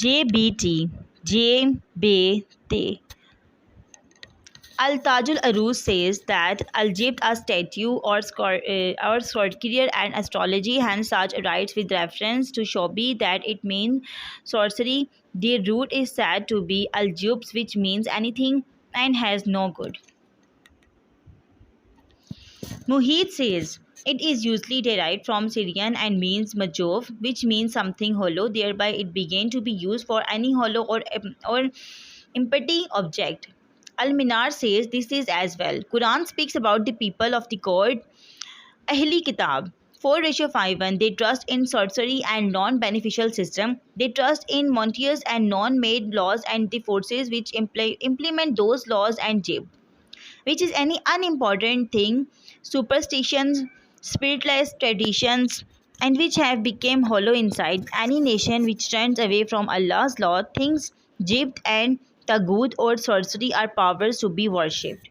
JBT. JBT. Al-Tajul Aruz says that Aljibt, a statue or sorcery and astrology, hence such writes with reference to Shobi that it means sorcery. The root is said to be Aljubs, which means anything and has no good. Muhit says it is usually derived from Syrian and means majov, which means something hollow. Thereby, it began to be used for any hollow or empty object. Al-Minar says this is as well. Quran speaks about the people of the court, Ahli Kitab. 4:5:1. They trust in sorcery and non-beneficial system. They trust in monstrous and non-made laws and the forces which implement those laws and jib, which is any unimportant thing, superstitions, spiritless traditions, and which have become hollow inside. Any nation which turns away from Allah's law thinks jibt and tagut or sorcery are powers to be worshipped.